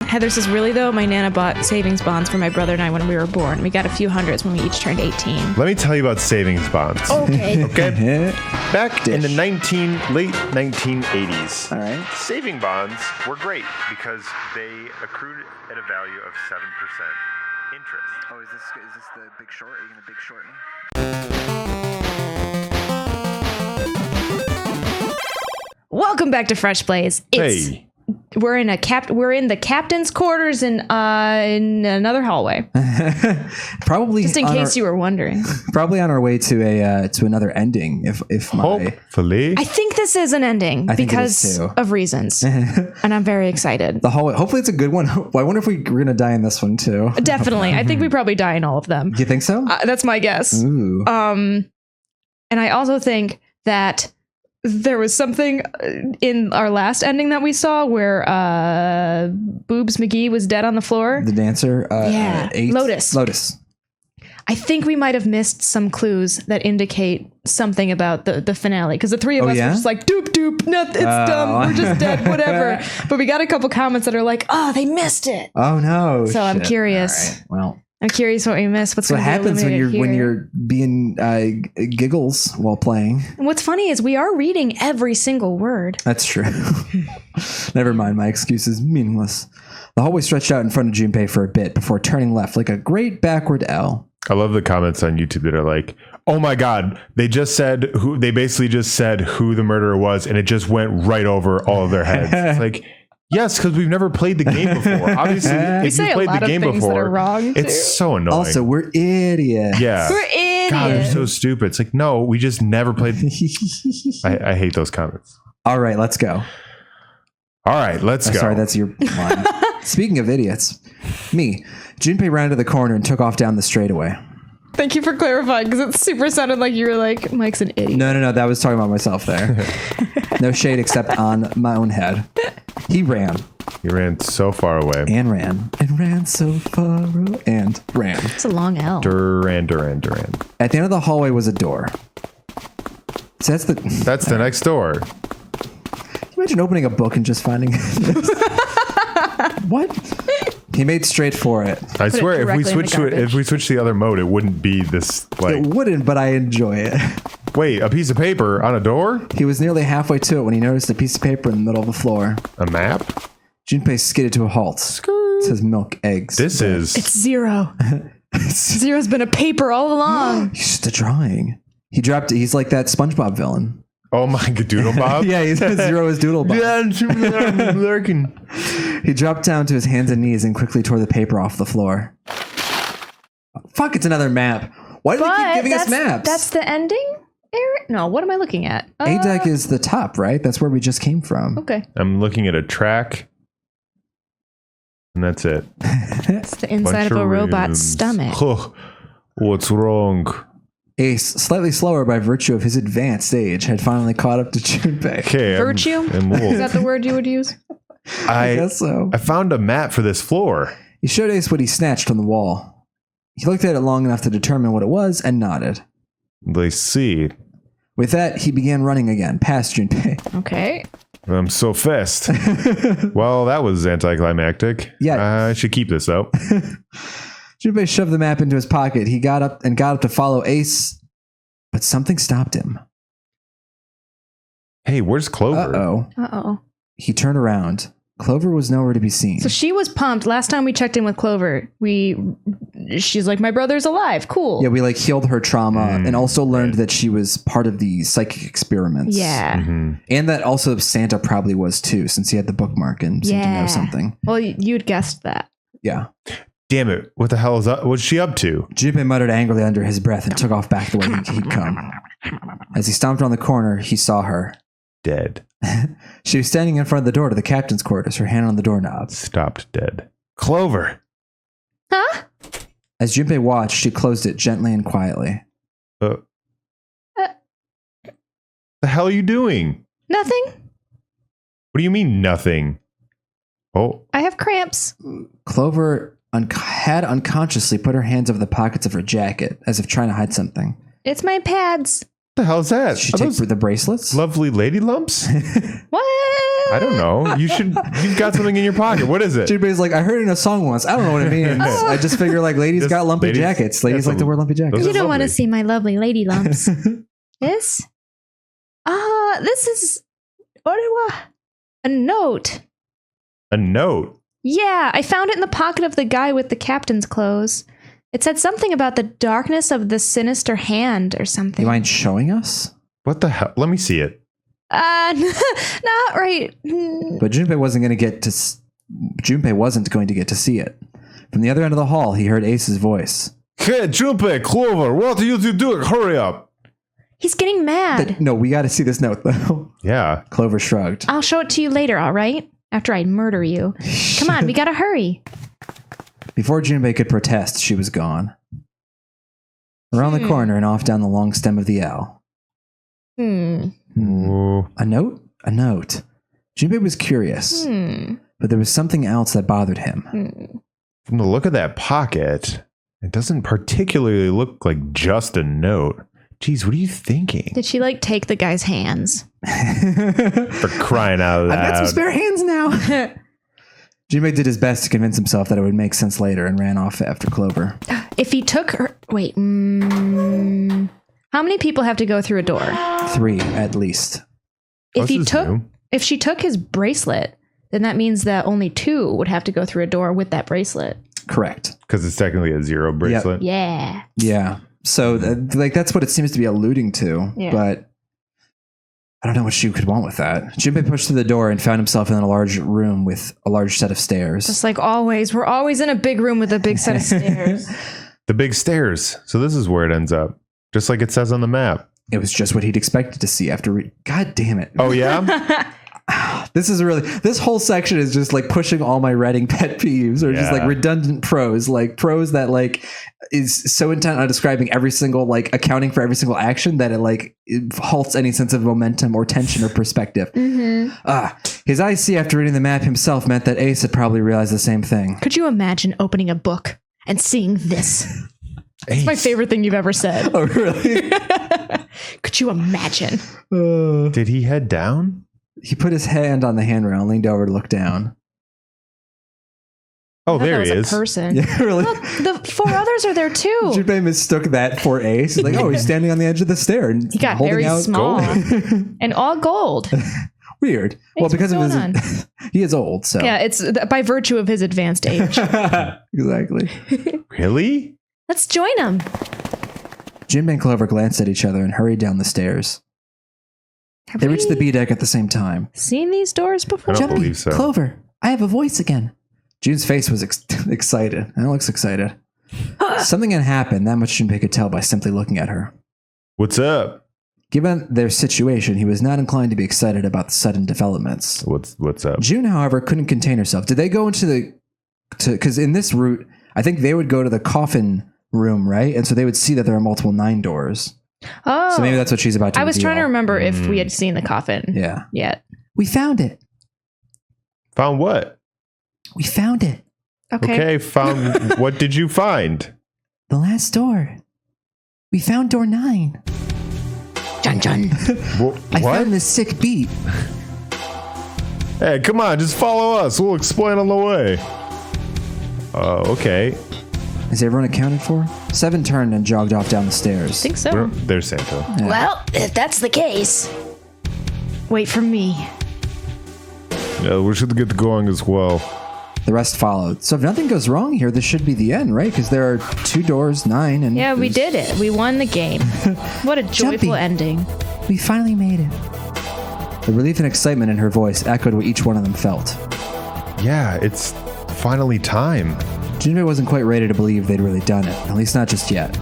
Heather says, really though, my Nana bought savings bonds for my brother and I when we were born. We got a few hundreds when we each turned 18. Let me tell you about savings bonds. Okay. Okay. Back in the late 1980s, All right. saving bonds were great because they accrued at a value of 7% interest. Oh, is this the Big Short? Are you gonna Big Short me? Welcome back to Fresh Plays. Hey. We're in the captain's quarters in another hallway. Probably Just in case you were wondering. Probably on our way to another ending. If my Hopefully. I think this is an ending because of reasons. And I'm very excited. the hallway. Hopefully it's a good one. I wonder if we're gonna die in this one too. Definitely. I think we probably die in all of them. You think so? That's my guess. Ooh. And I also think that there was something in our last ending that we saw where Boobs McGee was dead on the floor. The dancer. Yeah. Lotus. I think we might have missed some clues that indicate something about the finale, because the three of us were just like, doop, it's dumb, we're just dead, whatever. But we got a couple comments that are like, oh, they missed it. Oh no. So I'm curious. Right. Well, I'm curious what we missed. What happens when you're being giggles while playing. And what's funny is we are reading every single word. That's true. Never mind, my excuse is meaningless. The hallway stretched out in front of Junpei for a bit before turning left like a great backward L. I love the comments on YouTube that are like, oh my God, they basically just said who the murderer was, and it just went right over all of their heads. It's like, yes, because we've never played the game before. Obviously, if you played the game before, it's so annoying. Also, we're idiots. Yeah. We're idiots. God, they're so stupid. It's like, no, we just never played. I hate those comments. All right, let's go. All right, let's go. Sorry, that's your line. Speaking of idiots, Junpei rounded the corner and took off down the straightaway. Thank you for clarifying, because it super sounded like you were like, Mike's an idiot. No, that was talking about myself there. No shade except on my own head. He ran. He ran so far away. And ran so far away. And ran. It's a long L. Duran. At the end of the hallway was a door. So that's the next door. Can you imagine opening a book and just finding What? He made straight for it. I swear, if we switch to the other mode, it wouldn't be this like. It wouldn't, but I enjoy it. Wait, a piece of paper on a door? He was nearly halfway to it when he noticed a piece of paper in the middle of the floor. A map? Junpei skidded to a halt. It says milk, eggs. It's Zero. Zero's been a paper all along. He's just a drawing. He's like that SpongeBob villain. Oh my God, Doodle Bob? Yeah, Zero is Doodle Bob. Yeah, I'm lurking. He dropped down to his hands and knees and quickly tore the paper off the floor. Fuck, it's another map. Why do they keep giving us maps? That's the ending? No, what am I looking at? A deck is the top, right? That's where we just came from. Okay. I'm looking at a track. And that's it. It's the inside of a robot's stomach. Oh, what's wrong? Ace, slightly slower by virtue of his advanced age, had finally caught up to Junpei. Okay, virtue? Is that the word you would use? I guess so. I found a map for this floor. He showed Ace what he snatched from the wall. He looked at it long enough to determine what it was and nodded. Let's see. With that, he began running again, past Junpei. Okay. I'm so fast. Well, that was anticlimactic. Yeah. I should keep this, though. Junpei shoved the map into his pocket. He got up to follow Ace, but something stopped him. Hey, where's Clover? Uh-oh. He turned around. Clover was nowhere to be seen. So she was pumped. Last time we checked in with Clover, she's like, my brother's alive. Cool. Yeah, we healed her trauma and also learned that she was part of the psychic experiments. Yeah. Mm-hmm. And that also Santa probably was too, since he had the bookmark and seemed to know something. Well, you'd guessed that. Yeah. Damn it. What the hell what's she up to? Junpei muttered angrily under his breath and took off back the way he'd come. As he stomped around the corner, he saw her. Dead. She was standing in front of the door to the captain's quarters, her hand on the doorknob. Stopped dead. Clover! Huh? As Junpei watched, she closed it gently and quietly. The hell are you doing? Nothing. What do you mean, nothing? Oh. I have cramps. Clover had unconsciously put her hands over the pockets of her jacket, as if trying to hide something. It's my pads. The hell's that? She take for the bracelets? Lovely lady lumps? What? I don't know. You've got something in your pocket. What is it? Junpei's like, I heard it in a song once. I don't know what it means. I just figure like ladies got lumpy jackets. Ladies like to wear lumpy jackets. You don't want to see my lovely lady lumps. This? This is a note. A note? Yeah, I found it in the pocket of the guy with the captain's clothes. It said something about the darkness of the sinister hand or something. You mind showing us? What the hell? Let me see it. Not right. But Junpei wasn't going to get to see it. From the other end of the hall, he heard Ace's voice. Hey, Junpei, Clover, what are you doing? Hurry up. He's getting mad. No, we got to see this note, though. Yeah. Clover shrugged. I'll show it to you later, all right? After I murder you. Come on, we gotta hurry. Before Junpei could protest, she was gone. Around the corner and off down the long stem of the L. A note? A note. Junpei was curious. But there was something else that bothered him. From the look of that pocket, it doesn't particularly look like just a note. Jeez, what are you thinking? Did she like take the guy's hands? For crying out loud. I've got some spare hands now. Junpei did his best to convince himself that it would make sense later and ran off after Clover. If he took her... Wait. How many people have to go through a door? 3, at least. If she took his bracelet, then that means that only 2 would have to go through a door with that bracelet. Correct. Because it's technically a 0 bracelet. Yep. Yeah. So, that's what it seems to be alluding to. Yeah. But I don't know what she could want with that. Junpei pushed through the door and found himself in a large room with a large set of stairs. Just like always. We're always in a big room with a big set of stairs. The big stairs. So this is where it ends up. Just like it says on the map. It was just what he'd expected to see after... God damn it. Oh, yeah? This whole section is just like pushing all my writing pet peeves or just like redundant prose, like prose that like is so intent on describing every single, like accounting for every single action that it halts any sense of momentum or tension or perspective. His eyes see after reading the map himself meant that Ace had probably realized the same thing. Could you imagine opening a book and seeing this? It's my favorite thing you've ever said. Oh, really? Could you imagine? Did he head down? He put his hand on the handrail and leaned over to look down. Oh, there he is. A person. Yeah, really? Look, the 4 others are there too. Junpei mistook that for Ace. He's like, oh, he's standing on the edge of the stair. And he got very small. And all gold. Weird. Thanks, well, because of his... he is old, so... Yeah, it's by virtue of his advanced age. Exactly. Really? Let's join him. Junpei and Clover glanced at each other and hurried down the stairs. They reached the B deck at the same time. Seen these doors before? I don't believe so. Clover, I have a voice again. June's face was excited. And it looks excited. Something had happened. That much Junpei could tell by simply looking at her. What's up? Given their situation, he was not inclined to be excited about the sudden developments. What's up? June, however, couldn't contain herself. Did they go into because in this route, I think they would go to the coffin room, right? And so they would see that there are multiple 9 doors. Oh. So maybe that's what she's about to I was reveal. trying to remember if we had seen the coffin. Yeah. Yet. We found it. Found what? We found it. Okay, found... What did you find? The last door. We found door 9. Jun Jun. I found this sick beat. Hey, come on, just follow us. We'll explain on the way. Okay. Is everyone accounted for? 7 turned and jogged off down the stairs. I think so. There's Santa. Yeah. Well, if that's the case, wait for me. Yeah, we should get going as well. The rest followed. So if nothing goes wrong here, this should be the end, right? Because there are 2 doors, 9, and... Yeah, we did it. We won the game. What a joyful ending. We finally made it. The relief and excitement in her voice echoed what each one of them felt. Yeah, it's finally time. Junpei wasn't quite ready to believe they'd really done it, at least not just yet.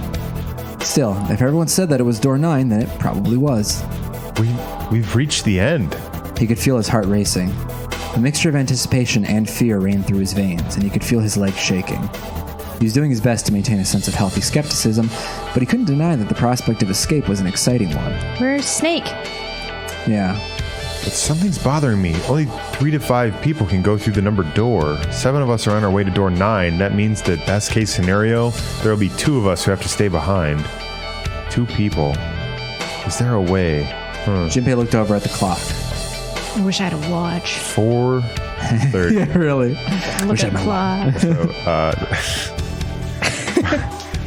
Still, if everyone said that it was door 9, then it probably was. We've reached the end. He could feel his heart racing. A mixture of anticipation and fear ran through his veins, and he could feel his legs shaking. He was doing his best to maintain a sense of healthy skepticism, but he couldn't deny that the prospect of escape was an exciting one. Where's Snake? Yeah. But something's bothering me. Only 3 to 5 people can go through the numbered door. 7 of us are on our way to door 9. That means that best case scenario, there will be 2 of us who have to stay behind. 2 people. Is there a way? Junpei looked over at the clock. I wish I had a watch. 4:30. Yeah, really. Look at the clock.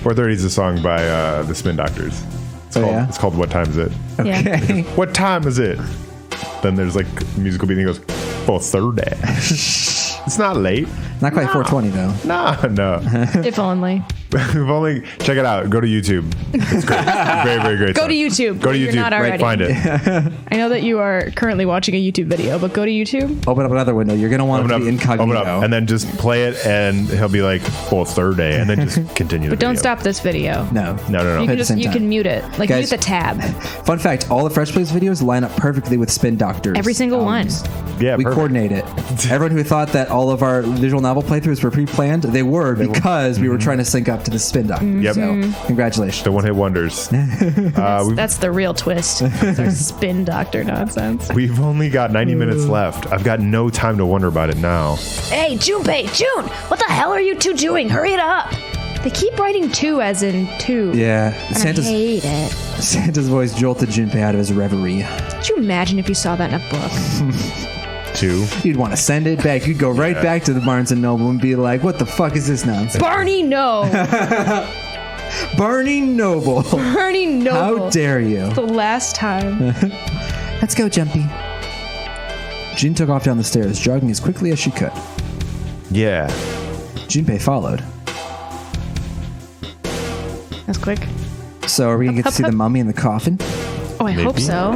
4:30 is a song by the Spin Doctors. It's called What Time Is It? Okay. What time is it? Then there's like a musical beat and he goes, 4:30. It's not late. Not quite 4:20 though. No. If only. We've only check it out. Go to YouTube. It's great. Very, very great. Go to YouTube. Go to YouTube. You're not already. Find it. I know that you are currently watching a YouTube video, but go to YouTube. Open up another window. You're gonna want it to be incognito. Open up, and then just play it, and he'll be like 4:30, and then just continue. But don't stop this video. No. You can mute it. Like Guys, mute the tab. Fun fact: all the FreshPlays videos line up perfectly with Spin Doctors. Every single one. Yeah, we coordinate it. Everyone who thought that all of our visual novel playthroughs were pre-planned, they were because we were trying to sync up to the Spin Doctor. Yep. So, congratulations. The one-hit wonders. That's the real twist. It's our Spin Doctor nonsense. We've only got 90 minutes left. I've got no time to wonder about it now. Hey, June, what the hell are you two doing? Hurry it up. They keep writing 2 as in 2. Yeah. I hate it. Santa's voice jolted Junpei out of his reverie. Could you imagine if you saw that in a book? 2. You'd want to send it back. You'd go right back to the Barnes & Noble and be like, what the fuck is this nonsense? Barney, no. Barney Noble. Barney Noble. How dare you? The last time. Let's go, Jumpy. Jin took off down the stairs, jogging as quickly as she could. Yeah. Junpei followed. That's quick. So are we going to get to see the mummy in the coffin? Oh, I hope so.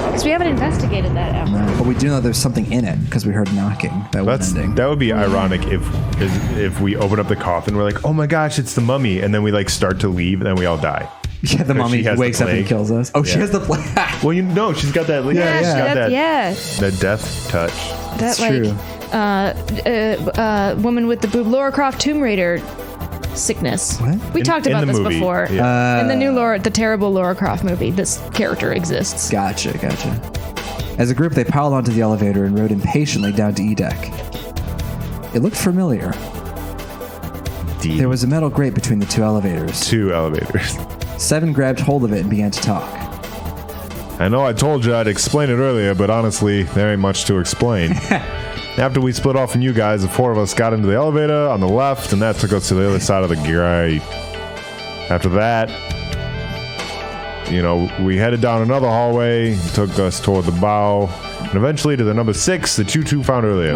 Because we haven't investigated that ever. No, but we do know there's something in it because we heard knocking. That would be ironic if we open up the coffin, we're like, oh my gosh, it's the mummy, and then we like start to leave, and then we all die. Yeah, the mummy wakes up and kills us. Oh, she has the plague. Well, you know, she's got that. That death touch. That woman with the boob, Lara Croft Tomb Raider sickness. What? We talked about this before. Yeah. In the new the terrible Lara Croft movie, this character exists. Gotcha. As a group, they piled onto the elevator and rode impatiently down to E-Deck. It looked familiar. There was a metal grate between the 2 elevators. 2 elevators. 7 grabbed hold of it and began to talk. I know I told you I'd explain it earlier, but honestly, there ain't much to explain. After we split off from you guys, the 4 of us got into the elevator on the left, and that took us to the other side of the grate. After that, we headed down another hallway, took us toward the bow, and eventually to the number 6 that you 2 found earlier.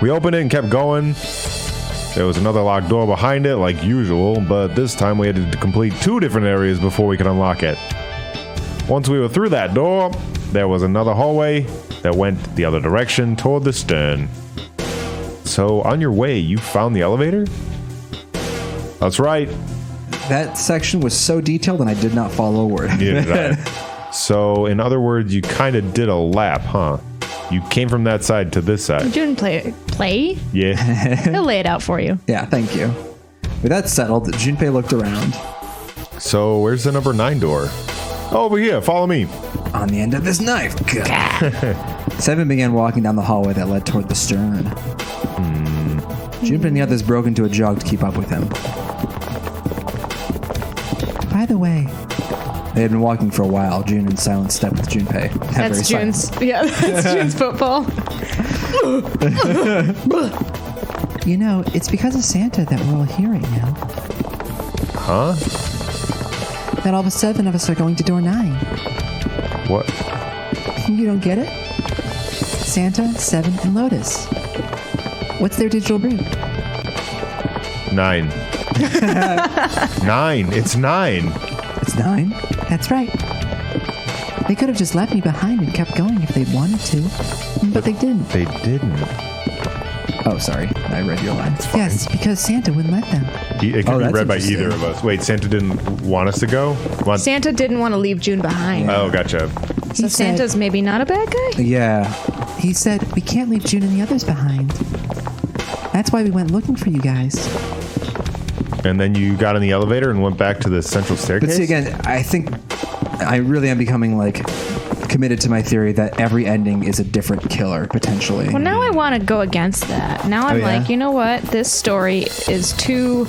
We opened it and kept going. There was another locked door behind it, like usual, but this time we had to complete 2 different areas before we could unlock it. Once we were through that door, there was another hallway that went the other direction toward the stern. So on your way, you found the elevator? That's right. That section was so detailed and I did not follow a word. Neither did I. So in other words, you kind of did a lap, huh? You came from that side to this side. You didn't play? Yeah. He'll lay it out for you. Yeah, thank you. With that settled, Junpei looked around. So where's the number 9 door? Over here, follow me. On the end of this knife. 7 began walking down the hallway that led toward the stern. Junpei and the others broke into a jog to keep up with him. By the way, they had been walking for a while, June in silent step with Junpei. That's June's football. It's because of Santa that we're all here right now. Huh? That all the 7 of us are going to door 9. What? You don't get it? Santa, 7, and Lotus. What's their digital breed? 9. 9. It's 9. It's 9? That's right. They could have just left me behind and kept going if they'd wanted to. But they didn't. They didn't. Oh, sorry. I read your line. Yes, because Santa wouldn't let them. It could be read by either of us. Wait, Santa didn't want us to go? Santa didn't want to leave June behind. Yeah. Oh, gotcha. So Santa's maybe not a bad guy? Yeah. He said, we can't leave June and the others behind. That's why we went looking for you guys. And then you got in the elevator and went back to the central staircase? But see, again, I think I really am becoming, committed to my theory that every ending is a different killer, potentially. Well, now I want to go against that. Now I'm like, you know what? This story is too...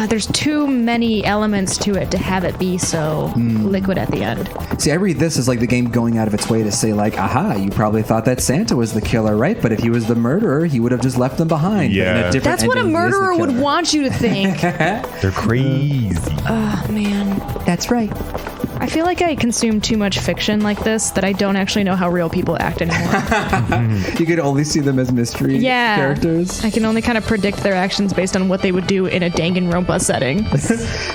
there's too many elements to it to have it be so liquid at the end. See, I read this as like the game going out of its way to say like, aha, you probably thought that Santa was the killer, right? But if he was the murderer, he would have just left them behind. Yeah. That's what a murderer would want you to think. They're crazy. Oh, man. That's right. I feel like I consume too much fiction like this that I don't actually know how real people act anymore. You could only see them as mystery characters. I can only kind of predict their actions based on what they would do in a Danganronpa setting.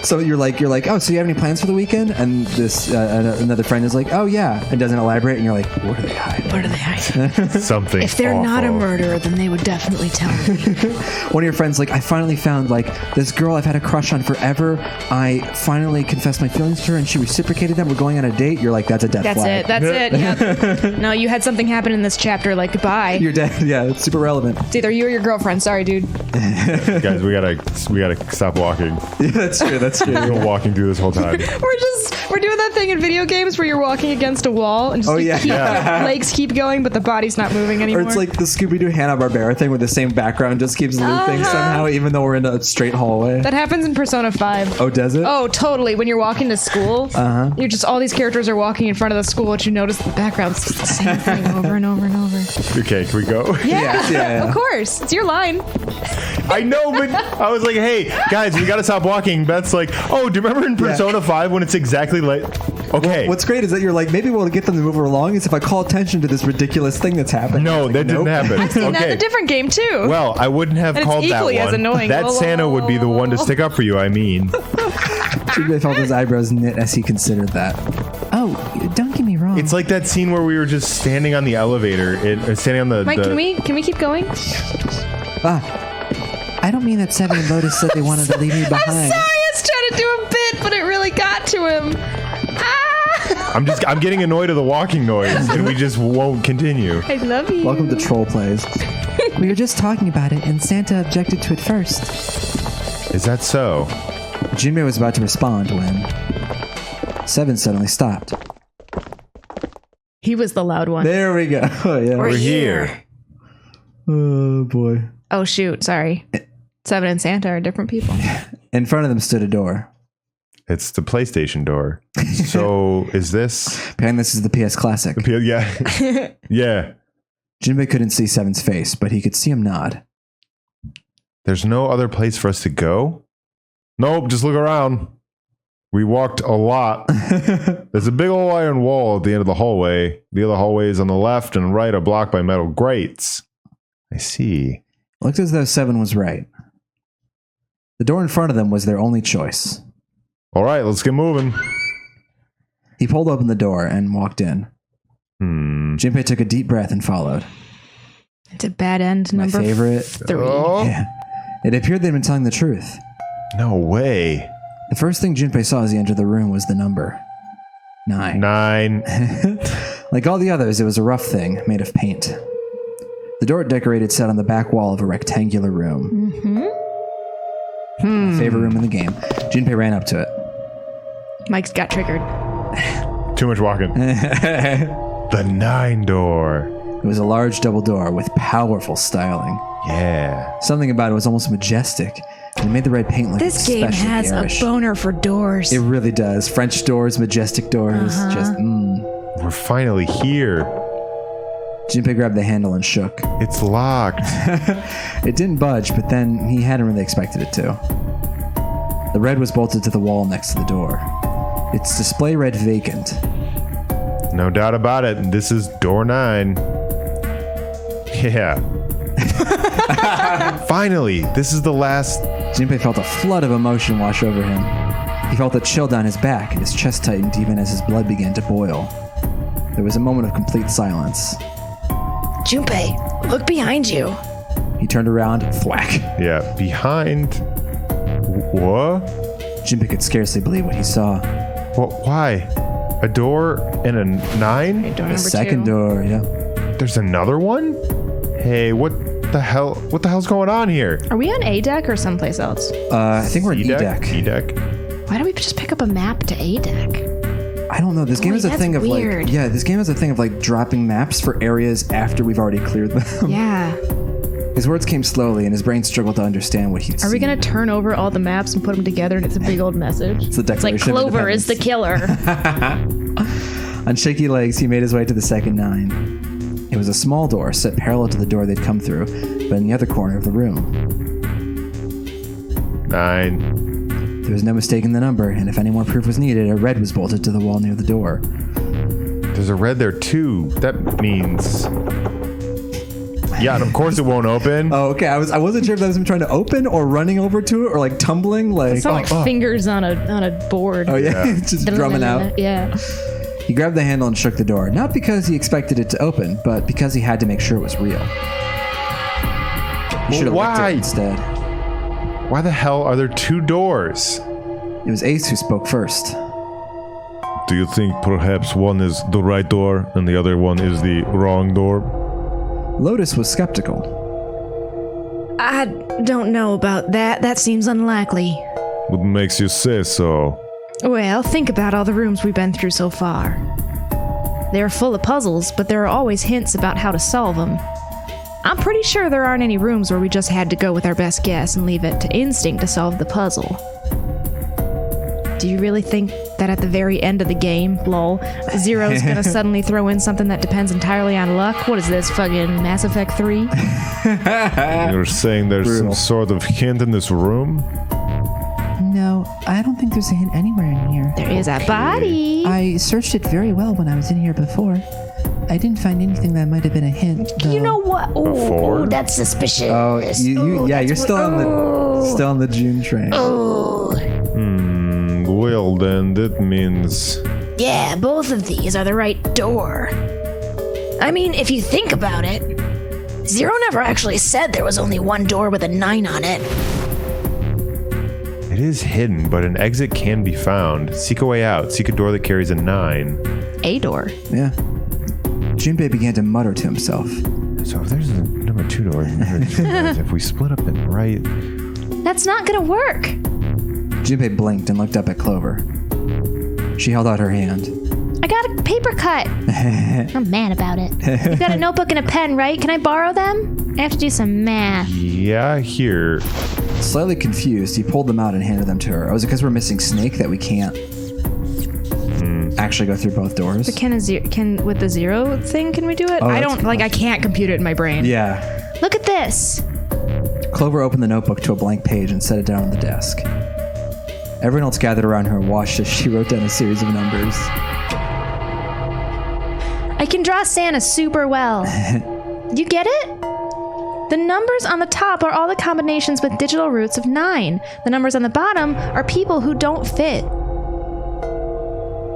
So you're like, oh, so you have any plans for the weekend? And this another friend is like, oh yeah, and doesn't elaborate, and you're like, where do they hide? Where do they hide? Something. If they're not a murderer, then they would definitely tell me. One of your friends like, I finally found like this girl I've had a crush on forever. I finally confessed my feelings to her, and she reciprocated them. We're going on a date. You're like, that's a death flag. That's it. Yep. No, you had something happen in this chapter. Like, goodbye. You're dead. Yeah, it's super relevant. It's either you or your girlfriend. Sorry, dude. Guys, we gotta stop walking. Yeah, that's true. That's true. We've been walking through this whole time. We're doing that thing in video games where you're walking against a wall and just legs keep going, but the body's not moving anymore. Or it's like the Scooby-Doo Hanna-Barbera thing where the same background just keeps looping somehow, even though we're in a straight hallway. That happens in Persona 5. Oh, does it? Oh, totally. When you're walking to school, you're just, all these characters are walking in front of the school, but you notice the background's just the same thing over and over and over. Okay, can we go? Yeah. Of course. It's your line. I know, but I was like, hey, guys, we gotta stop walking. Beth's like, oh, do you remember in Persona 5 when it's exactly like... Okay. Well, what's great is that you're like, maybe we'll get them to move along is if I call attention to this ridiculous thing that's happening. No, that didn't happen. I've seen that in a different game too. Well, I wouldn't have called that one. As annoying. That Santa would be the one to stick up for you, I mean. Junpei felt his eyebrows knit as he considered that. Oh, don't get me wrong. It's like that scene where we were just standing on the elevator, standing on the... Mike, can we keep going? I don't mean that Seven and Lotus said they wanted to leave me behind. I'm sorry, I was trying to do a bit, but it really got to him. I'm getting annoyed at the walking noise, and we just won't continue. I love you. Welcome to Troll Plays. We were just talking about it, and Santa objected to it first. Is that so? Junpei was about to respond when Seven suddenly stopped. He was the loud one. There we go. Oh, yeah. We're here. Oh, boy. Oh, shoot. Sorry. Seven and Santa are different people. In front of them stood a door. It's the PlayStation door. So is this... Apparently this is the PS Classic. Yeah. Yeah. Junpei couldn't see Seven's face, but he could see him nod. There's no other place for us to go? Nope, just look around. We walked a lot. There's a big old iron wall at the end of the hallway. The other hallways on the left and right are blocked by metal grates. I see. Looked as though Seven was right. The door in front of them was their only choice. All right, let's get moving. He pulled open the door and walked in. Junpei took a deep breath and followed. It's a bad end. My number favorite. 3. Oh. Yeah. It appeared they'd been telling the truth. No way. The first thing Junpei saw as he entered the room was the number 9. 9. Like all the others, it was a rough thing made of paint. The door it decorated sat on the back wall of a rectangular room. My favorite room in the game. Junpei ran up to it. Mike's got triggered. Too much walking. The 9 door. It was a large double door with powerful styling. Yeah. Something about it was almost majestic. And it made the red paint look This game has garish. a boner for doors. It really does. French doors, majestic doors. We're finally here. Junpei grabbed the handle and shook. It's locked. It didn't budge, but then he hadn't really expected it to. The red was bolted to the wall next to the door. Its display read vacant. No doubt about it. This is door 9. Yeah. Finally, this is the last. Junpei felt a flood of emotion wash over him. He felt a chill down his back, and his chest tightened even as his blood began to boil. There was a moment of complete silence. Junpei, look behind you. He turned around, thwack. Yeah, behind. What? Junpei could scarcely believe what he saw. What? Why? A door and a 9? Door The number second 2. door, yeah. There's another one? Hey, what the hell? What the hell's going on here? Are we on A deck or someplace else? I think we're in E E-deck? deck. E-deck? Why don't we just pick up a map to A deck? I don't know. This game is a thing of weird. this game is a thing of like dropping maps for areas after we've already cleared them. Yeah. His words came slowly and his brain struggled to understand what he'd seen. Are we going to turn over all the maps and put them together and it's a big old message? It's the Declaration It's like Clover is the killer. On shaky legs, he made his way to the second 9. It was a small door set parallel to the door they'd come through, but in the other corner of the room. 9. There was no mistaking the number, and if any more proof was needed, a red was bolted to the wall near the door. There's a red there too. That means... Yeah, and of course it won't open. Oh, okay. I wasn't sure if that was him trying to open or running over to it or like tumbling. Like, it's not like fingers on a board. Oh, yeah. It's just drumming out. Yeah. He grabbed the handle and shook the door, not because he expected it to open, but because he had to make sure it was real. He should have licked it instead. Why the hell are there 2 doors? It was Ace who spoke first. Do you think perhaps one is the right door and the other one is the wrong door? Lotus was skeptical. I don't know about that. That seems unlikely. What makes you say so? Well, think about all the rooms we've been through so far. They're full of puzzles, but there are always hints about how to solve them. I'm pretty sure there aren't any rooms where we just had to go with our best guess and leave it to instinct to solve the puzzle. Do you really think that at the very end of the game, lol, Zero's gonna suddenly throw in something that depends entirely on luck? What is this, fucking Mass Effect 3? You're saying there's some sort of hint in this room? No, I don't think there's a hint anywhere in here. There is a body. I searched it very well when I was in here before. I didn't find anything that might have been a hint. Though. You know what? Oh, that's suspicious. Oh, you're still on the June train. Well then, that means... Yeah, both of these are the right door. I mean, if you think about it, Zero never actually said there was only one door with a 9 on it. It is hidden, but an exit can be found. Seek a way out. Seek a door that carries a 9. A door. Yeah. Junpei began to mutter to himself. So if there's a number 2 door, if we split up and right... That's not gonna work. Junpei blinked and looked up at Clover. She held out her hand. I got a paper cut. I'm mad about it. You've got a notebook and a pen, right? Can I borrow them? I have to do some math. Yeah, here. Slightly confused, he pulled them out and handed them to her. Oh, is it because we're missing Snake that we can't actually go through both doors? But with the 0 thing, can we do it? Oh, I can't compute it in my brain. Yeah. Look at this. Clover opened the notebook to a blank page and set it down on the desk. Everyone else gathered around her and watched as she wrote down a series of numbers. I can draw Santa super well. You get it? The numbers on the top are all the combinations with digital roots of 9. The numbers on the bottom are people who don't fit.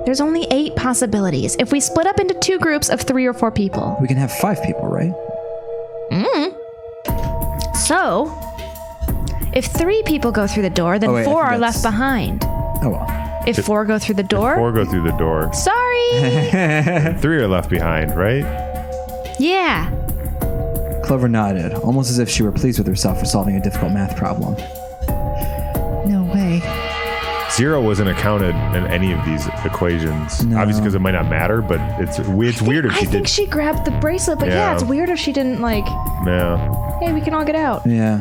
There's only 8 possibilities. If we split up into 2 groups of 3 or 4 people. We can have 5 people, right? So, if 3 people go through the door, then 4 are left behind. Oh well. If 4 go through the door? 4 go through the door. Sorry! 3 are left behind, right? Yeah. Clover nodded, almost as if she were pleased with herself for solving a difficult math problem. No way. 0 wasn't accounted in any of these equations. No. Obviously, because it might not matter, but it's weird if she did. I think she grabbed the bracelet, but yeah, it's weird if she didn't Yeah. Hey, we can all get out. Yeah.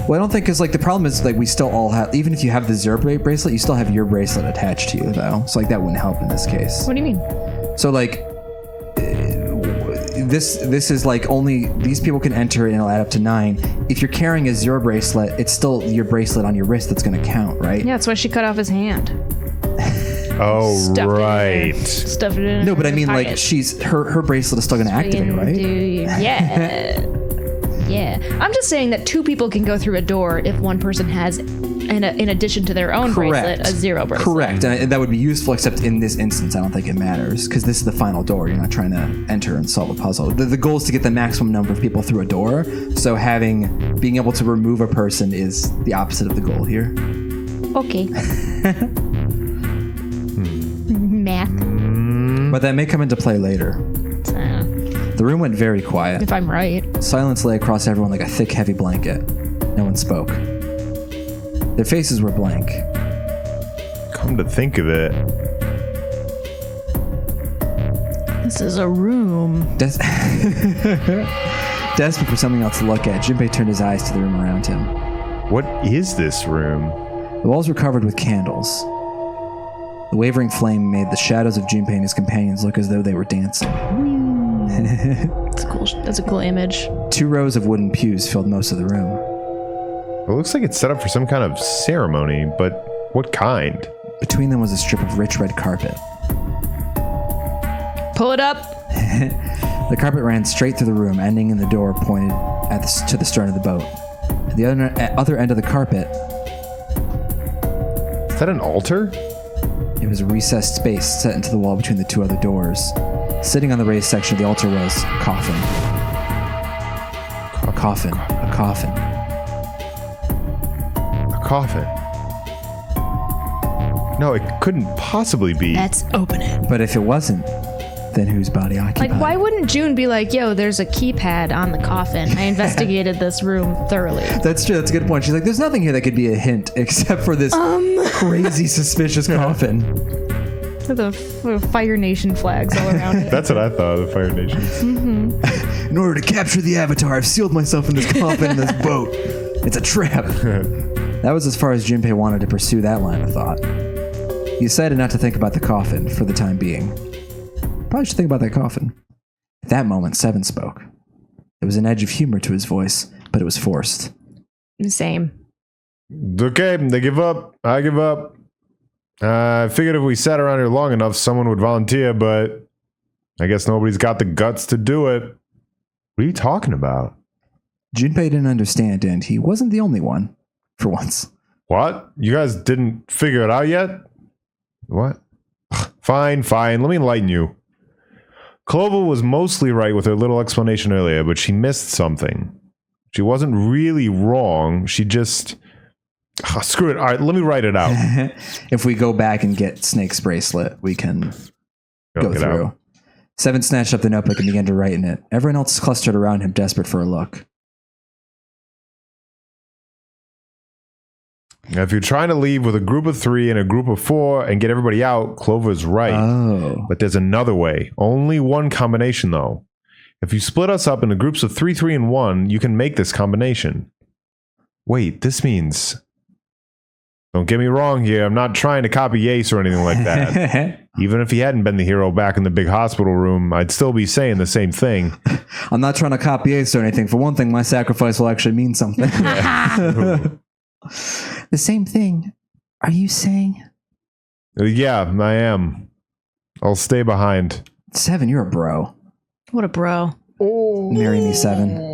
Well, I don't think, because the problem is we still all have, even if you have the 0 bracelet, you still have your bracelet attached to you though. So that wouldn't help in this case. What do you mean? So this is only these people can enter and it'll add up to 9. If you're carrying a 0 bracelet, it's still your bracelet on your wrist that's going to count, right? Yeah, that's why she cut off his hand. Oh, right. Stuffed it in. No, but I mean, pocket. she's her bracelet is still going to activate, right? Yeah. Yeah. I'm just saying that 2 people can go through a door if one person has, in addition to their own bracelet, a 0 bracelet. Correct. And that would be useful, except in this instance, I don't think it matters, because this is the final door. You're not trying to enter and solve a puzzle. The goal is to get the maximum number of people through a door, so being able to remove a person is the opposite of the goal here. Okay. Math. But that may come into play later. The room went very quiet. If I'm right. Silence lay across everyone like a thick, heavy blanket. No one spoke. Their faces were blank. Come to think of it. This is a room. Desperate for something else to look at, Junpei turned his eyes to the room around him. What is this room? The walls were covered with candles. The wavering flame made the shadows of Junpei and his companions look as though they were dancing. That's cool. That's a cool image. 2 rows of wooden pews filled most of the room. It looks like it's set up for some kind of ceremony, but what kind? Between them was a strip of rich red carpet. Pull it up. The carpet ran straight through the room, ending in the door pointed to the stern of the boat. At the other end of the carpet... Is that an altar? It was a recessed space set into the wall between the 2 other doors. Sitting on the raised section of the altar was a coffin. A coffin. A coffin. A coffin? No, it couldn't possibly be. Let's open it. But if it wasn't, then whose body occupied? Like, why wouldn't June be like, yo, there's a keypad on the coffin. I investigated this room thoroughly. That's true. That's a good point. She's like, there's nothing here that could be a hint except for this crazy suspicious coffin. The Fire Nation flags all around it. That's what I thought of the Fire Nation. Mm-hmm. In order to capture the Avatar, I've sealed myself in this coffin in this boat. It's a trap. That was as far as Junpei wanted to pursue that line of thought. He decided not to think about the coffin for the time being. Probably should think about that coffin. At that moment, Seven spoke. There was an edge of humor to his voice, but it was forced. Same. Okay, they give up. I give up. I figured if we sat around here long enough, someone would volunteer, but I guess nobody's got the guts to do it. What are you talking about? Junpei didn't understand, and he wasn't the only one, for once. What? You guys didn't figure it out yet? What? Fine. Let me enlighten you. Clover was mostly right with her little explanation earlier, but she missed something. She wasn't really wrong. She just... screw it. All right, let me write it out. If we go back and get Snake's bracelet, we can go through. Out. Seven snatched up the notebook and began to write in it. Everyone else clustered around him, desperate for a look. Now, if you're trying to leave with a group of 3 and a group of 4 and get everybody out, Clover's right. Oh. But there's another way. Only one combination, though. If you split us up into groups of 3, 3, and 1, you can make this combination. Wait, this means... Don't get me wrong here. I'm not trying to copy Ace or anything like that. Even if he hadn't been the hero back in the big hospital room, I'd still be saying the same thing. I'm not trying to copy Ace or anything. For one thing, my sacrifice will actually mean something. The same thing. Are you saying? Yeah, I am. I'll stay behind. Seven, you're a bro. What a bro. Marry me, Seven.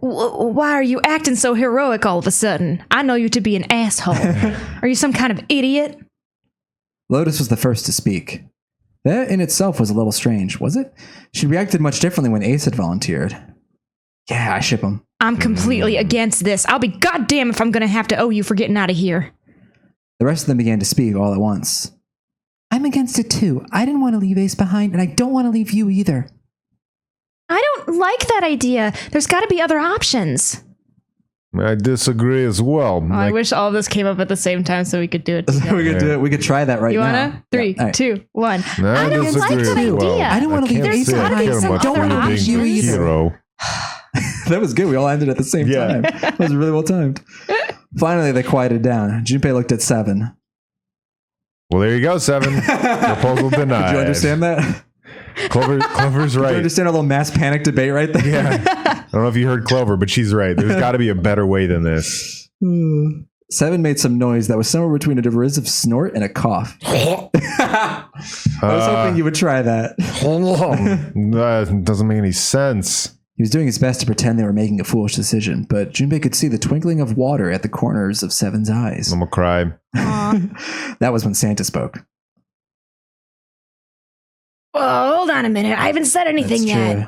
Why are you acting so heroic all of a sudden? I know you to be an asshole. Are you some kind of idiot? Lotus was the first to speak. That in itself was a little strange, was it? She reacted much differently when Ace had volunteered. Yeah, I ship him. I'm completely against this. I'll be goddamn if I'm going to have to owe you for getting out of here. The rest of them began to speak all at once. I'm against it too. I didn't want to leave Ace behind, and I don't want to leave you either. I don't like that idea. There's got to be other options. I disagree as well. Oh, I wish all of this came up at the same time so we could do it together. We could do it. We could try that right now. You wanna? 3, yeah. 2, 1. I don't like that idea. Well. I don't want to leave Ace behind. I don't want to leave you either. That was good. We all ended at the same time. That was really well timed. Finally, they quieted down. Junpei looked at Seven. Well, there you go, Seven. Proposal denied. Did you understand that? Clover's right. Did you understand a little mass panic debate right there? Yeah. I don't know if you heard Clover, but she's right. There's got to be a better way than this. Seven made some noise that was somewhere between a derisive snort and a cough. I was hoping you would try that. That doesn't make any sense. He was doing his best to pretend they were making a foolish decision, but Junpei could see the twinkling of water at the corners of Seven's eyes. I'm gonna cry. That was when Santa spoke. Oh, hold on a minute. I haven't said anything yet. True.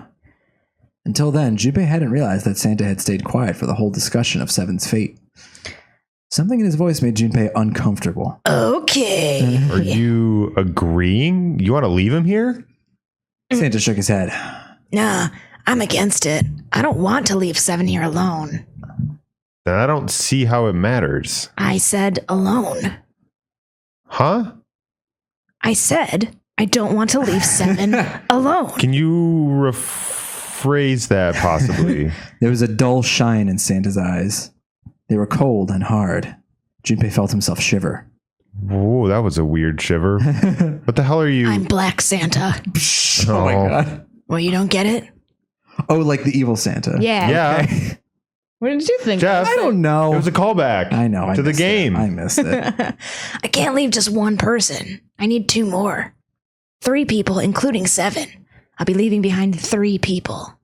Until then, Junpei hadn't realized that Santa had stayed quiet for the whole discussion of Seven's fate. Something in his voice made Junpei uncomfortable. Okay. Are you agreeing? You want to leave him here? Santa shook his head. Nah, I'm against it. I don't want to leave Seven here alone. Then I don't see how it matters. I said alone. Huh? I said I don't want to leave 7 alone. Can you rephrase that possibly? There was a dull shine in Santa's eyes. They were cold and hard. Junpei felt himself shiver. Whoa, that was a weird shiver. What the hell are you? I'm Black Santa. Oh my God. Well, you don't get it? Oh, like the evil Santa. Yeah. Yeah. Okay. What did you think? Jeff, I don't know. It was a callback. I know. To the game. I missed it. I can't leave just one person. I need 2 more. 3 people, including 7. I'll be leaving behind 3 people.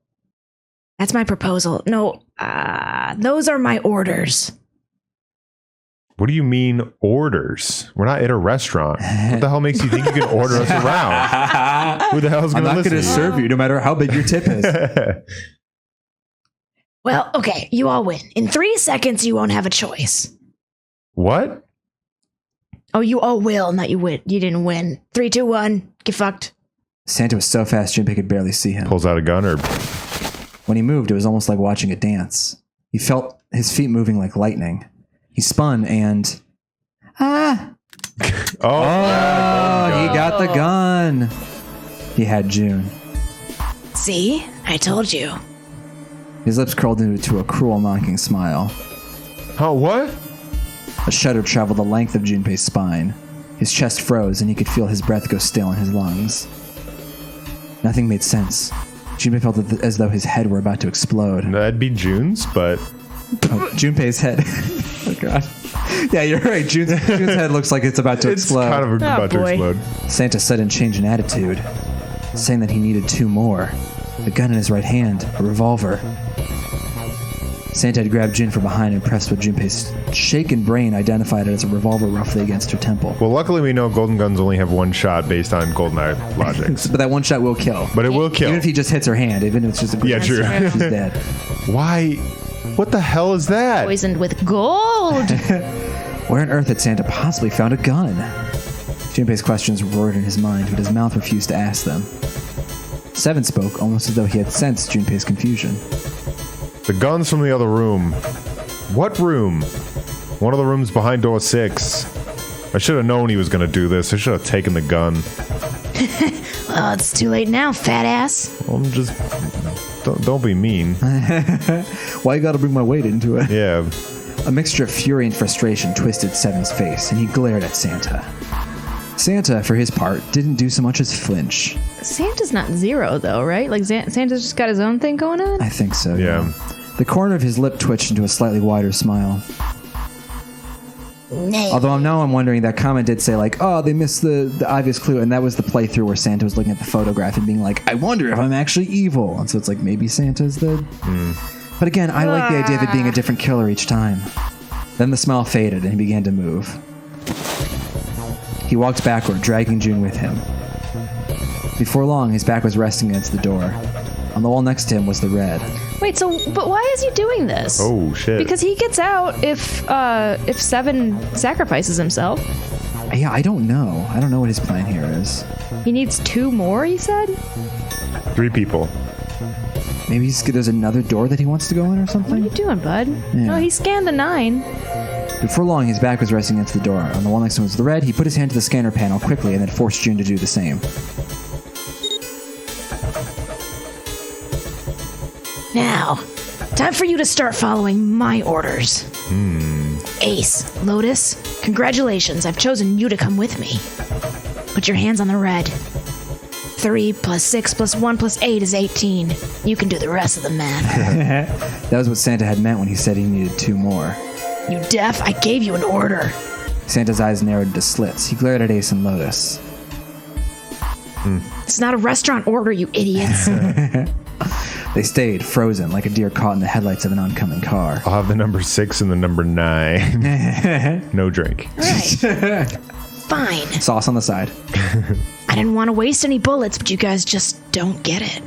That's my proposal. No, those are my orders. What do you mean orders? We're not at a restaurant. What the hell makes you think you can order us around? Who the hell is going to listen? I'm not going to serve you no matter how big your tip is. Well, okay, you all win. In 3 seconds, you won't have a choice. What? Oh, you all will, not you win. You didn't win. 3, 2, 1, get fucked. Santa was so fast, Junpei could barely see him. Pulls out a gun or... When he moved, it was almost like watching a dance. He felt his feet moving like lightning. He spun and... Oh, he got the gun. He had June. See? I told you. His lips curled into a cruel, mocking smile. Oh, what? A shudder traveled the length of Junpei's spine. His chest froze, and he could feel his breath go stale in his lungs. Nothing made sense. Junpei felt as though his head were about to explode. That'd be June's, but... Oh, Junpei's head. Oh, God. Yeah, you're right. June's head looks like it's about to explode. It's kind of about to explode. Santa sudden change in attitude, saying that he needed 2 more. A gun in his right hand, a revolver. Santa had grabbed June from behind and pressed what Junpei's shaken brain identified it as a revolver roughly against her temple. Well, luckily we know golden guns only have 1 shot based on GoldenEye logic. But that 1 shot will kill. But it will kill. Even if he just hits her hand, even if it's just a Yeah, true. she's dead. Why? What the hell is that? Poisoned with gold. Where on earth had Santa possibly found a gun? Junpei's questions roared in his mind, but his mouth refused to ask them. 7 spoke, almost as though he had sensed Junpei's confusion. The gun's from the other room. What room? One of the rooms behind door 6. I should have known he was going to do this. I should have taken the gun. Well, it's too late now, fat ass. I'm just... Don't be mean. Why you gotta bring my weight into it? Yeah. A mixture of fury and frustration twisted Seven's face, and he glared at Santa. Santa, for his part, didn't do so much as flinch. Santa's not 0, though, right? Like, Santa's just got his own thing going on? I think so, Yeah. The corner of his lip twitched into a slightly wider smile. Nay. Although I'm wondering, that comment did say, like, oh, they missed the obvious clue, and that was the playthrough where Santa was looking at the photograph and being like, I wonder if I'm actually evil. And so it's like, maybe Santa's the... But again, I like the idea of it being a different killer each time. Then the smile faded, and he began to move. He walked backward, dragging June with him. Before long, his back was resting against the door. On the wall next to him was the red. Wait, but why is he doing this? Oh, shit. Because he gets out if 7 sacrifices himself. Yeah, I don't know. I don't know what his plan here is. He needs 2 more, he said? 3 people. Maybe there's another door that he wants to go in or What are something? you doing, bud? Yeah. No, he scanned the 9. Before long, his back was resting against the door. On the wall next to him was the red. He put his hand to the scanner panel quickly and then forced June to do the same. Now, time for you to start following my orders. Ace, Lotus, congratulations. I've chosen you to come with me. Put your hands on the red. 3 plus 6 plus 1 plus 8 is 18. You can do the rest of the math. That was what Santa had meant when he said he needed 2 more. You deaf? I gave you an order. Santa's eyes narrowed to slits. He glared at Ace and Lotus. It's not a restaurant order, you idiots. They stayed, frozen, like a deer caught in the headlights of an oncoming car. I'll have the number 6 and the number 9. No drink. Right. Fine. Sauce on the side. I didn't want to waste any bullets, but you guys just don't get it.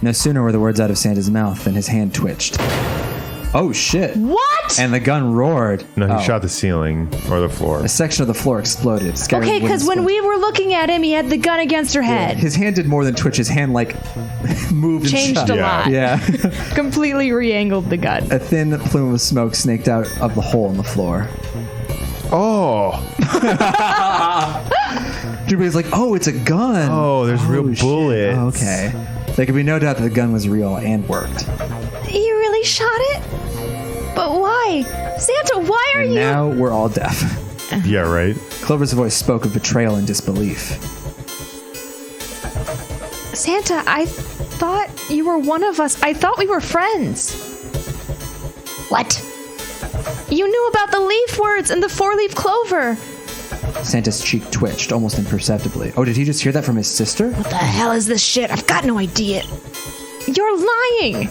No sooner were the words out of Santa's mouth than his hand twitched. Oh, shit. What? And the gun roared. No, he shot the ceiling or the floor. A section of the floor exploded. Okay, because when we were looking at him, he had the gun against her head. His hand did more than twitch. His hand, like, moved and Changed shut. a lot. Yeah. Completely re-angled the gun. A thin plume of smoke snaked out of the hole in the floor. Oh. Junpei's like, oh, it's a gun. Oh, there's real bullets. Oh, okay. There can be no doubt that the gun was real and worked. You really shot it? But why? Santa, why are you... Now we're all deaf. Yeah, right. Clover's voice spoke of betrayal and disbelief. Santa, I thought you were one of us. I thought we were friends. What? You knew about the leaf words and the 4-leaf clover. Santa's cheek twitched, almost imperceptibly. Oh, did he just hear that from his sister? What the hell is this shit? I've got no idea. You're lying.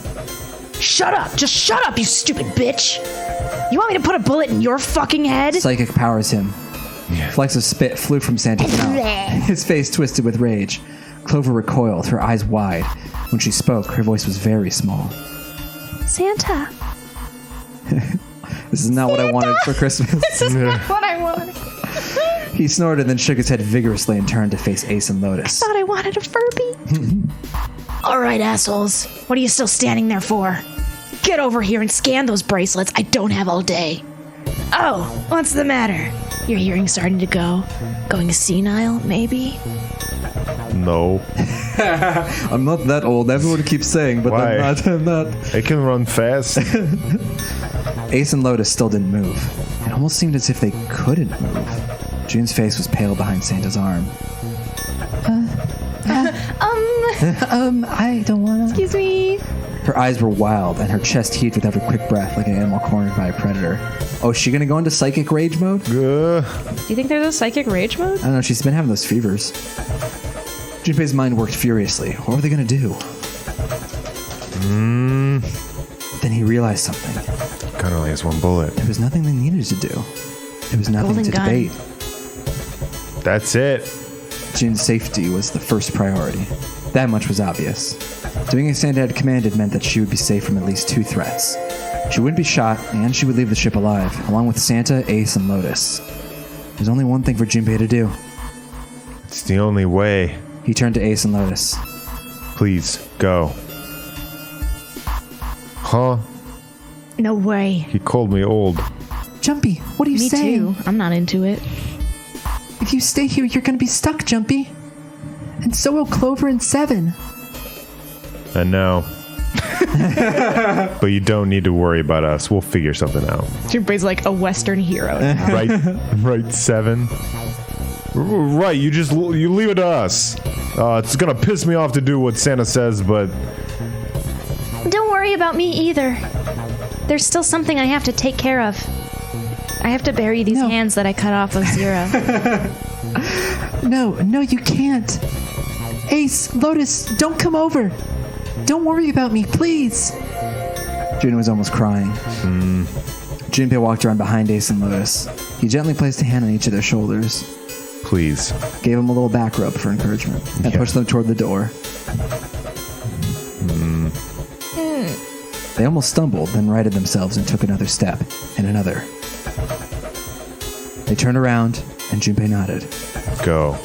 Shut up. Just shut up, you stupid bitch. You want me to put a bullet in your fucking head? Psychic powers him. Yeah. Flecks of spit flew from Santa's mouth. His face twisted with rage. Clover recoiled, her eyes wide. When she spoke, her voice was very small. Santa. This is not what I wanted for Christmas. This is not what I wanted. He snorted, then shook his head vigorously and turned to face Ace and Lotus. I thought I wanted a Furby. All right, assholes. What are you still standing there for? Get over here and scan those bracelets. I don't have all day. Oh, what's the matter? Your hearing's starting to go. Going senile, maybe? No. I'm not that old. Everyone keeps saying, but Why? I'm not. I can run fast. Ace and Lotus still didn't move. It almost seemed as if they couldn't move. June's face was pale behind Santa's arm. I don't wanna. Excuse me. Her eyes were wild, and her chest heaved with every quick breath like an animal cornered by a predator. Oh, is she gonna go into psychic rage mode? Do you think there's a psychic rage mode? I don't know, she's been having those fevers. Junpei's mind worked furiously. What were they gonna do? Then he realized something. Gun only has one bullet. There was nothing they needed to do. There was nothing Golden to gun. debate. That's it. June's safety was the first priority. That much was obvious. Doing as Santa had commanded meant that she would be safe from at least 2 threats. She wouldn't be shot, and she would leave the ship alive, along with Santa, Ace, and Lotus. There's only one thing for Junpei to do. It's the only way. He turned to Ace and Lotus. Please, go. Huh? No way. He called me old. Jumpy, what are you Me saying? too. I'm not into it. If you stay here, you're gonna be stuck, Jumpy. And so will Clover and Seven. I know. But you don't need to worry about us. We'll figure something out. Junpei's like a Western hero. Right, 7. Right, you leave it to us. It's gonna piss me off to do what Santa says, but Don't worry about me either. There's still something I have to take care of. I have to bury these hands that I cut off of Zero. No, you can't. Ace, Lotus, don't come over. Don't worry about me, please. June was almost crying. Junpei walked around behind Ace and Lotus. He gently placed a hand on each of their shoulders, please. gave them a little back rub for encouragement, and pushed them toward the door. They almost stumbled, then righted themselves and took another step, and another. They turned around, and Junpei nodded. Go.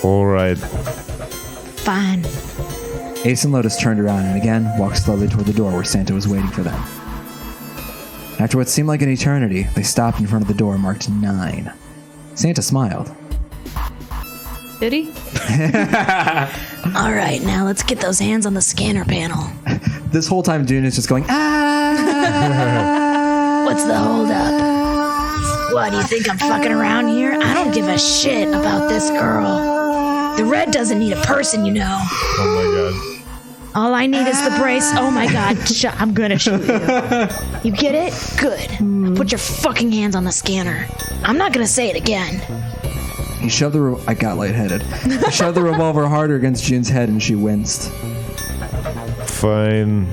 All right. Fine. Ace and Lotus turned around and again walked slowly toward the door where Santa was waiting for them. After what seemed like an eternity, they stopped in front of the door marked 9. Santa smiled. Did he? All right, now let's get those hands on the scanner panel. This whole time, June is just going, What's the holdup? What, do you think I'm fucking around here? I don't give a shit about this girl. The red doesn't need a person, you know. Oh my god. All I need is the brace. Oh my god, I'm gonna shoot you. You get it? Good. Put your fucking hands on the scanner. I'm not gonna say it again. He shoved the I got lightheaded. He shoved the revolver harder against June's head and she winced. Fine.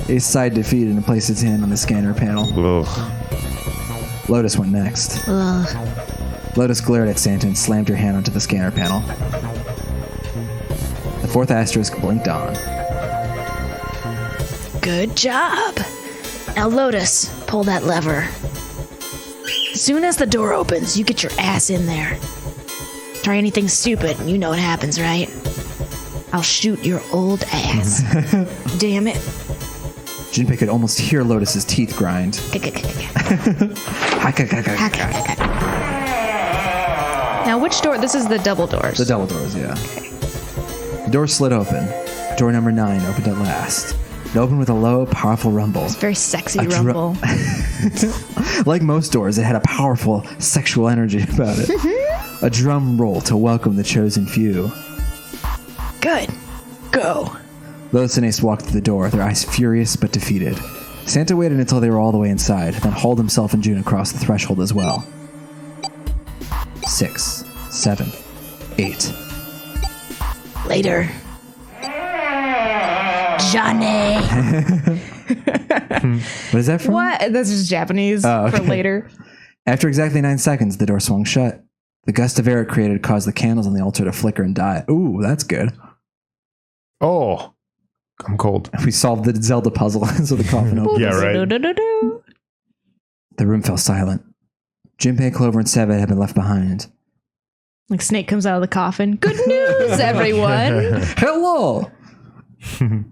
Ace sighed defeated and placed his hand on the scanner panel. Ugh. Lotus went next. Ugh. Lotus glared at Santa and slammed her hand onto the scanner panel. The 4th asterisk blinked on. Good job. Now, Lotus, pull that lever. As soon as the door opens, you get your ass in there. Try anything stupid, and you know what happens, right? I'll shoot your old ass. Damn it. Junpei could almost hear Lotus's teeth grind. Now, which door? This is the double doors. The double doors, yeah. Okay. The door slid open. Door number 9 opened at last. It opened with a low, powerful rumble. It's a very sexy rumble. Like most doors, it had a powerful sexual energy about it. A drum roll to welcome the chosen few. Good. Go. Lotus and Ace walked through the door, their eyes furious but defeated. Santa waited until they were all the way inside, then hauled himself and June across the threshold as well. 6, 7, 8. Later. Johnny. What is that from? What? That's just Japanese for later. After exactly 9 seconds, the door swung shut. The gust of air it created caused the candles on the altar to flicker and die. Ooh, that's good. Oh, I'm cold. We solved the Zelda puzzle, so the coffin opened. Yeah, right. The room fell silent. Junpei, Clover, and Seven had been left behind. Like Snake comes out of the coffin. Good news, everyone. Hello.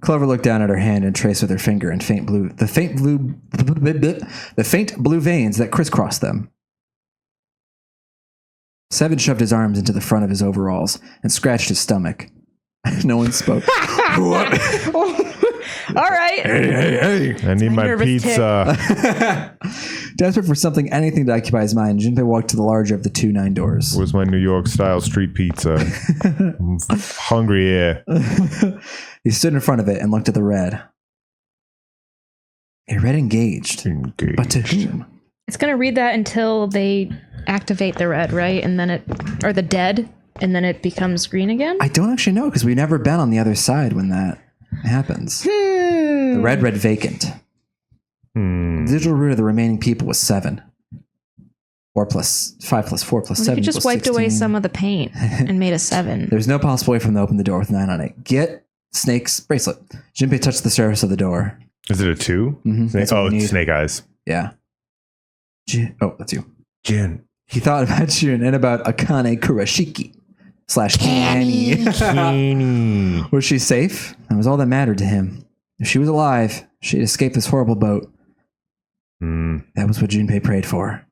Clover looked down at her hand and traced with her finger and the faint blue veins that crisscrossed them. Seven shoved his arms into the front of his overalls and scratched his stomach. No one spoke. All right. Hey. I need my pizza. Desperate for anything to occupy his mind, Junpei walked to the larger of the 2 9 doors. Where's my New York style street pizza? I'm hungry here. He stood in front of it and looked at the red. A red engaged. But to whom? It's going to read that until they activate the red, right? And then or the dead, and then it becomes green again? I don't actually know, because we've never been on the other side when that happens. The red vacant. The digital root of the remaining people was 7. 4 plus 5 plus 4 plus 7 You just wiped 16. away some of the paint and made a 7. There's no possible way for them to open the door with 9 on it. Get Snake's bracelet. Junpei touched the surface of the door. Is it a 2? Mm-hmm. It's Snake Eyes. Yeah. That's you. Jin. He thought about Jun and about Akane Kurashiki / Kanny. Was she safe? That was all that mattered to him. If she was alive, she'd escaped this horrible boat. That was what Junpei prayed for.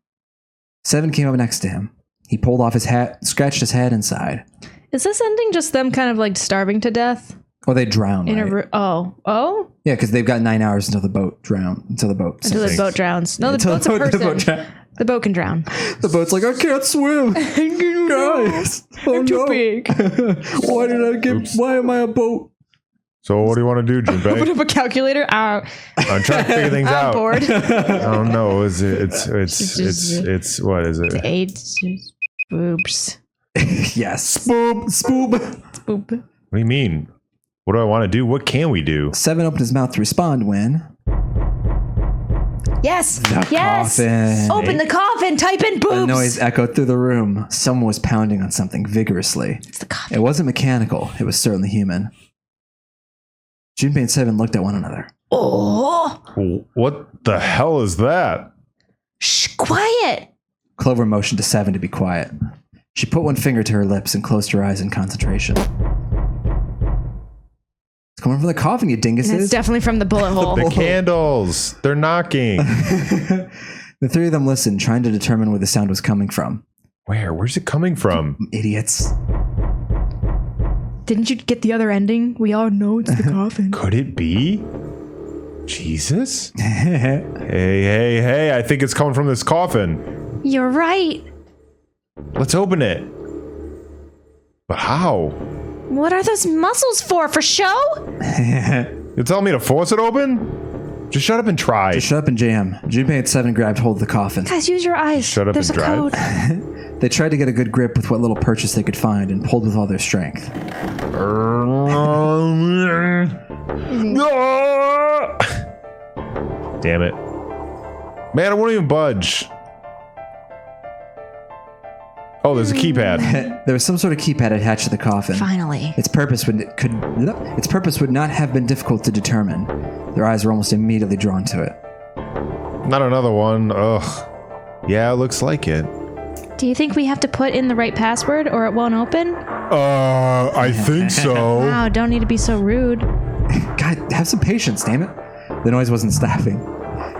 7 came up next to him. He pulled off his hat, scratched his head, and sighed. Is this ending just them kind of like starving to death? Oh, they drown. In right? Oh? Yeah, because they've got 9 hours until the boat drowns. Until the boat drowns. No, the boat's a person. The boat can drown. The boat's like, I can't swim. Guys. I'm too big. Why am I a boat? So what do you want to do, Junpei? Open up a calculator. I'm trying to figure things I'm out. bored. Oh no, it's what is it? 8 boobs. Yes. Spoob. Boop. What do you mean? What do I want to do? What can we do? 7 opened his mouth to respond when... Yes. Yes. Coffin. Open the coffin. Type in boobs. A noise echoed through the room. Someone was pounding on something vigorously. It's the coffin. It wasn't mechanical. It was certainly human. Junpei and 7 looked at one another. Oh. What the hell is that? Shh, quiet. Clover motioned to 7 to be quiet. She put one finger to her lips and closed her eyes in concentration. It's coming from the coffin, you dinguses. It's definitely from the bullet hole. The candles. They're knocking. The 3 of them listened, trying to determine where the sound was coming from. Where's it coming from? Idiots. Didn't you get the other ending? We all know it's the coffin. Could it be Jesus? Hey, I think it's coming from this coffin. You're right. Let's open it. But how? What are those muscles for show? You're telling me to force it open? Just shut up and try. Just shut up and jam. Junpei and 7 grabbed hold of the coffin. Guys, use your eyes. Shut up There's and a drive. code. They tried to get a good grip with what little purchase they could find and pulled with all their strength. Damn it. Man, I won't even budge. Oh, there's a keypad. There was some sort of keypad attached to the coffin. Finally. Its purpose would not have been difficult to determine. Their eyes were almost immediately drawn to it. Not another one. Ugh. Yeah, it looks like it. Do you think we have to put in the right password or it won't open? I think so. Wow, don't need to be so rude. God, have some patience, damn it. The noise wasn't stopping.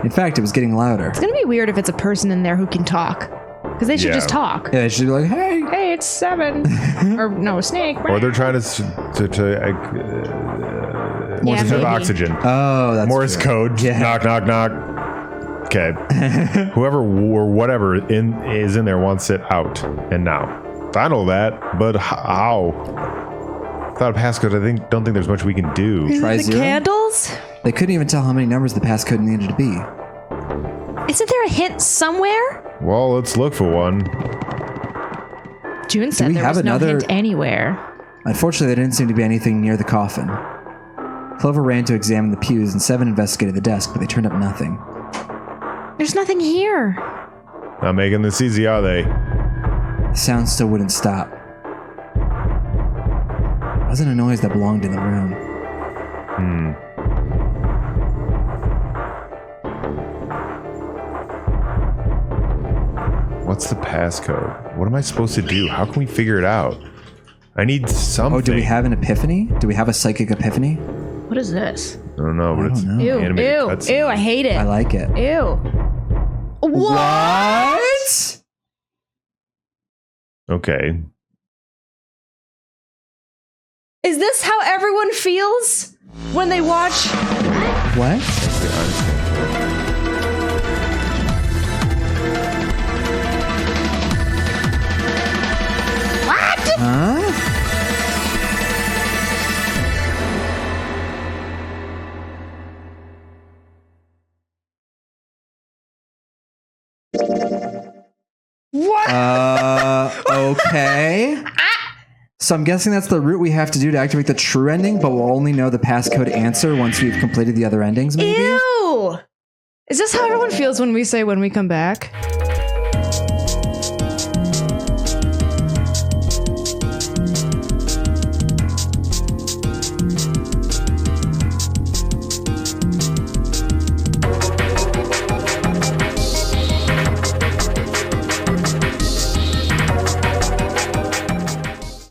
In fact, it was getting louder. It's gonna be weird if it's a person in there who can talk. Because they should just talk. Yeah, they should be like, hey. Hey, it's 7. Or no, snake. Or they're trying to Morse code oxygen. Oh, that's Morse code. Yeah. Knock, knock, knock. Okay. Whoever or whatever is in there wants it out and now. I know that, but how? Without a passcode, don't think there's much we can do. Try the 0. candles? They couldn't even tell how many numbers the passcode needed to be. Isn't there a hint somewhere? Well, let's look for one. June said there was no hint anywhere. Unfortunately, there didn't seem to be anything near the coffin. Clover ran to examine the pews, and 7 investigated the desk, but they turned up nothing. There's nothing here. Not making this easy, are they? The sound still wouldn't stop. It wasn't a noise that belonged in the room. What's the passcode? What am I supposed to do? How can we figure it out? I need something. Oh, do we have an epiphany? Do we have a psychic epiphany? What is this? I don't know, but it's Ew, animated ew, cutscene. ew, I hate it. I like it. Ew. What? Okay. Is this how everyone feels when they watch? What? What? Huh? What? Okay. So I'm guessing that's the route we have to do to activate the true ending, but we'll only know the passcode answer once we've completed the other endings, maybe? Ew! Is this how everyone feels when we say when we come back?